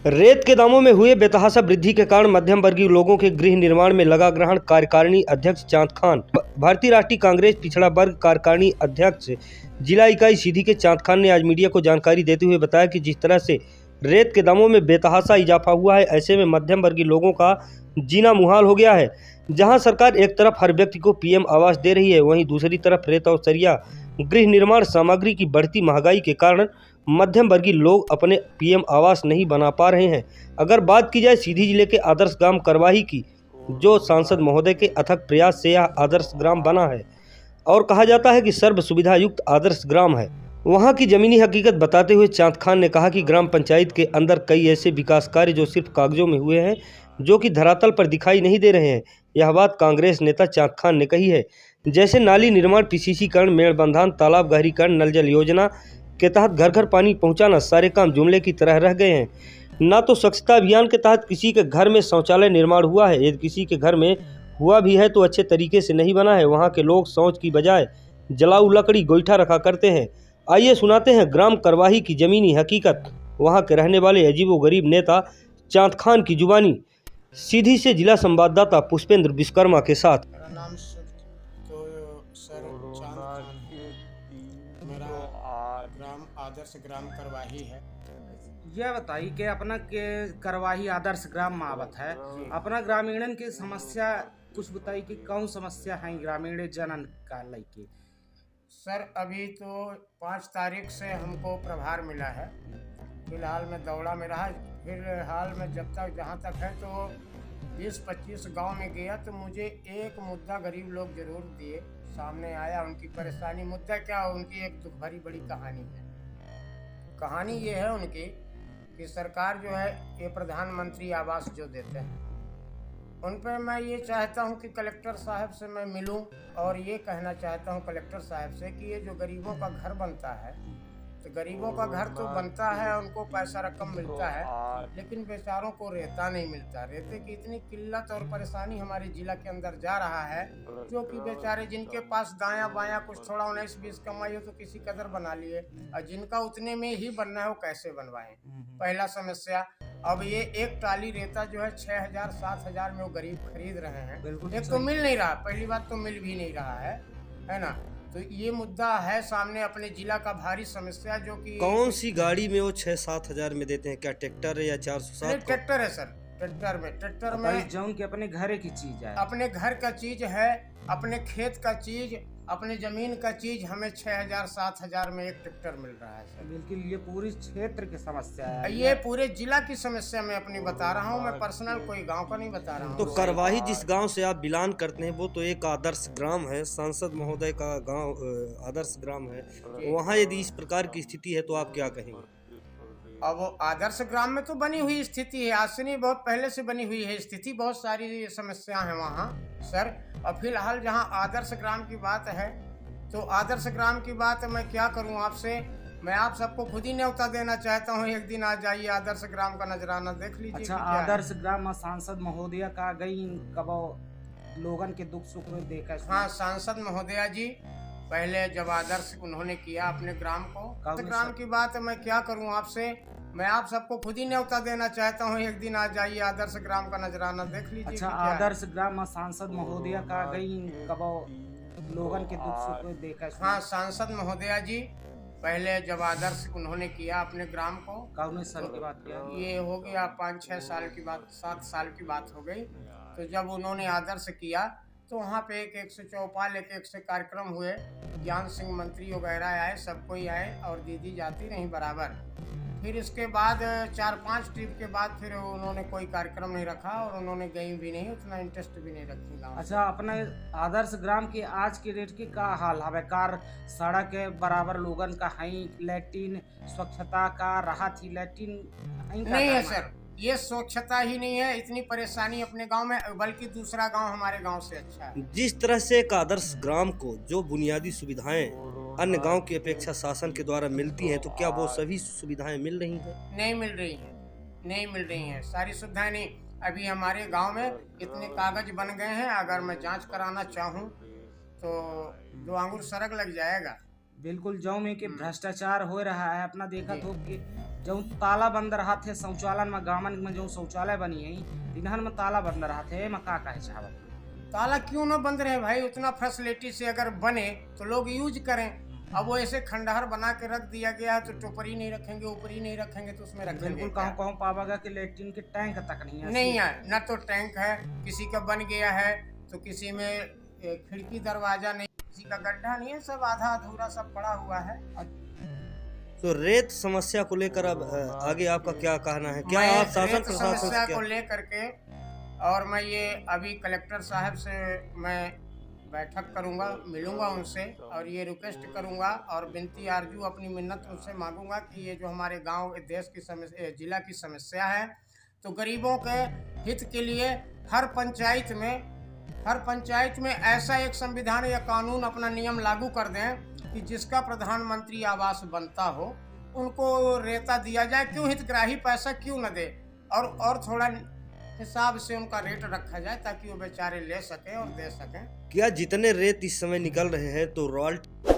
रेत के दामों में हुए बेतहाशा वृद्धि के कारण मध्यम वर्गीय लोगों के गृह निर्माण में लगा ग्रहण। कार्यकारिणी अध्यक्ष चांद खान। भारतीय राष्ट्रीय कांग्रेस पिछड़ा वर्ग कार्यकारिणी अध्यक्ष जिला इकाई सीधी के चांद खान ने आज मीडिया को जानकारी देते हुए बताया कि जिस तरह से रेत के दामों में बेतहाशा इजाफा हुआ है, ऐसे में मध्यम वर्गीय लोगों का जीना मुहाल हो गया है। जहां सरकार एक तरफ हर व्यक्ति को पीएम आवास दे रही है, वहीं दूसरी तरफ रेत और सरिया गृह निर्माण सामग्री की बढ़ती महंगाई के कारण मध्यम वर्गीय लोग अपने पीएम आवास नहीं बना पा रहे हैं। अगर बात की जाए सीधी जिले के आदर्श ग्राम करवाही की, जो सांसद महोदय के अथक प्रयास से यह आदर्श ग्राम बना है और कहा जाता है कि सर्व सुविधा युक्त आदर्श ग्राम है, वहां की जमीनी हकीकत बताते हुए चांद खान ने कहा कि ग्राम पंचायत के अंदर कई ऐसे विकास कार्य जो सिर्फ कागजों में हुए हैं, जो कि धरातल पर दिखाई नहीं दे रहे हैं। यह बात कांग्रेस नेता चांद खान ने कही है। जैसे नाली निर्माण, पीसीसीकरण, मेड़बंधान, तालाब गहरीकरण, नल जल योजना के तहत घर घर पानी पहुंचाना, सारे काम जुमले की तरह रह गए हैं। ना तो स्वच्छता अभियान के तहत किसी के घर में शौचालय निर्माण हुआ है, यदि किसी के घर में हुआ भी है तो अच्छे तरीके से नहीं बना है। वहाँ के लोग शौच की बजाय जलाऊ लकड़ी गोईठा रखा करते हैं। आइए सुनाते हैं ग्राम करवाही की जमीनी हकीकत, वहाँ के रहने वाले अजीबोगरीब नेता चांद खान की जुबानी। सीधी से जिला संवाददाता पुष्पेंद्र विश्वकर्मा के साथ। मेरा नाम सर चांद खान है। मेरा ग्राम आदर्श ग्राम करवाही है। यह बताइए कि अपना के करवाही आदर्श ग्राम मावत है, अपना ग्रामीणन की समस्या कुछ बताइए कि कौन समस्या है ग्रामीण जनन का लेके। सर अभी तो 5 तारीख से हमको प्रभार मिला है। फिलहाल में दौड़ा में रहा। फिलहाल में जब तक जहाँ तक है तो 20-25 गांव में गया तो मुझे एक मुद्दा गरीब लोग जरूर दिए, सामने आया उनकी परेशानी। मुद्दा क्या, उनकी एक दुख भरी बड़ी कहानी है। कहानी ये है उनकी कि सरकार जो है ये प्रधानमंत्री आवास जो देते हैं, उन पर मैं ये चाहता हूँ कि कलेक्टर साहब से मैं मिलूं और ये कहना चाहता हूँ कलेक्टर साहब से कि ये जो गरीबों का घर बनता है, तो गरीबों का घर तो बनता है, उनको पैसा रकम मिलता है, लेकिन बेचारों को रेता नहीं मिलता। रेते की इतनी किल्लत और परेशानी हमारे जिला के अंदर जा रहा है, जो कि बेचारे जिनके पास दायां बायां कुछ थोड़ा 19-20 कमाई हो तो किसी कदर बना लिए, और जिनका उतने में ही बनना है वो कैसे बनवाएं। पहला समस्या। अब ये एक टाली रेता जो है 6,000-7,000 में वो गरीब खरीद रहे हैं। एक तो मिल नहीं रहा, पहली बात तो मिल भी नहीं रहा है ना। तो ये मुद्दा है सामने अपने जिला का भारी समस्या, जो कि कौन सी गाड़ी में वो 6-7 हजार में देते हैं? क्या ट्रैक्टर है या 407? ट्रैक्टर है सर। ट्रैक्टर में जौन की अपने घर की चीज है, अपने घर का चीज है, अपने खेत का चीज, अपने जमीन का चीज, हमें 6,000-7,000 में एक ट्रैक्टर मिल रहा है सर। बिल्कुल ये पूरी क्षेत्र की समस्या है, ये पूरे जिला की समस्या मैं अपनी बता रहा हूँ, मैं पर्सनल कोई गांव का नहीं बता रहा हूँ। तो करवाही जिस गांव से आप बिलोंग करते हैं वो तो एक आदर्श ग्राम है, सांसद महोदय का गांव आदर्श ग्राम है। वहां यदि इस प्रकार की स्थिति है तो आप क्या कहेंगे? अब आदर्श ग्राम में तो बनी हुई स्थिति है, आज से नहीं बहुत पहले से बनी हुई है स्थिति। बहुत सारी समस्या है वहाँ सर। और फिलहाल जहाँ आदर्श ग्राम की बात है, तो आदर्श ग्राम की बात मैं क्या करूँ आपसे, मैं आप सबको खुद ही न्योता देना चाहता हूँ, एक दिन आ जाइए आदर्श ग्राम का नजराना देख लीजिए। अच्छा, आदर्श ग्राम सांसद महोदया का गई कब लोगन के दुख सुख में देखा? हाँ, सांसद महोदया जी पहले जब आदर्श उन्होंने किया अपने ग्राम को, तो ग्राम की बात मैं क्या करूं आपसे, मैं आप सबको खुद ही न्योता देना चाहता हूं, एक दिन आ जाइए आदर्श ग्राम का नजराना देख लीजिए। अच्छा, आदर्श ग्राम सांसद महोदया का गई कब लोगन के दुख सुख में देखा? हाँ, सांसद महोदया जी पहले जब आदर्श उन्होंने किया अपने ग्राम को, कौन साल की बात किया? ये हो गया 5-6 साल की बात, 7 साल की बात हो गई। तो जब उन्होंने आदर्श किया तो वहाँ पे एक से चौपाल, एक से कार्यक्रम हुए, ज्ञान सिंह मंत्री वगैरह आए, सब कोई आए और दीदी जाती रही बराबर। फिर इसके बाद 4-5 ट्रिप के बाद फिर उन्होंने कोई कार्यक्रम नहीं रखा और उन्होंने गई भी नहीं, उतना इंटरेस्ट भी नहीं रखी गाँव। अच्छा, अपने आदर्श ग्राम के आज के डेट की का हाल है? कार सड़क के बराबर लोगन का है, लैट्रिन स्वच्छता का रहा थी, लैट्रिन नहीं है सर। ये स्वच्छता ही नहीं है, इतनी परेशानी अपने गांव में, बल्कि दूसरा गांव हमारे गांव से अच्छा है। जिस तरह से एक आदर्श ग्राम को जो बुनियादी सुविधाएं अन्य गांव की अपेक्षा शासन के द्वारा मिलती हैं, तो क्या वो सभी सुविधाएं मिल रही हैं? नहीं मिल रही हैं, नहीं मिल रही हैं, सारी सुविधाएं नहीं। अभी हमारे गांव में इतने कागज बन गए हैं, अगर मैं जांच कराना चाहूँ तो 2 आंगुर सड़क लग जाएगा। बिल्कुल जौ में के भ्रष्टाचार हो रहा है। अपना देखा तो कि जो ताला बंद रहा थे शौचालय में, गामन में जो शौचालय बनी है तिन्हन में ताला बंद रहा थे, में का कहे चाहत? ताला क्यों ना बंद रहे भाई, उतना फैसिलिटी से अगर बने तो लोग यूज करें। अब वो ऐसे खंडहर बना के रख दिया गया है तो टोपरी नहीं रखेंगे, ऊपरी नहीं रखेंगे तो उसमें रखेंगे बिल्कुल क्या? कहूँ पावागा कि लेट्रिन के टैंक तक नहीं है। नहीं है, न तो टैंक है, किसी का बन गया है तो किसी में खिड़की दरवाजा नहीं, किसी का गड्ढा नहीं है, सब आधा अधूरा सब पड़ा हुआ है। तो रेत समस्या को लेकर अब आगे आपका क्या कहना है? क्या मैं आप शासन रेत प्रशासन समस्या से को क्या लेकर के और मैं ये अभी कलेक्टर साहब से मैं बैठक करूंगा, मिलूंगा उनसे और ये रिक्वेस्ट करूंगा और विनती आरजू अपनी मिन्नत उनसे मांगूंगा कि ये जो हमारे गांव देश की समस्या, जिला की समस्या है, तो गरीबों के हित के लिए हर पंचायत में ऐसा एक संविधान या कानून अपना नियम लागू कर दें कि जिसका प्रधानमंत्री आवास बनता हो उनको रेता दिया जाए। क्यों हितग्राही पैसा क्यों न दे, और थोड़ा हिसाब से उनका रेट रखा जाए ताकि वो बेचारे ले सकें और दे सकें। क्या जितने रेत इस समय निकल रहे हैं तो रॉयल्टी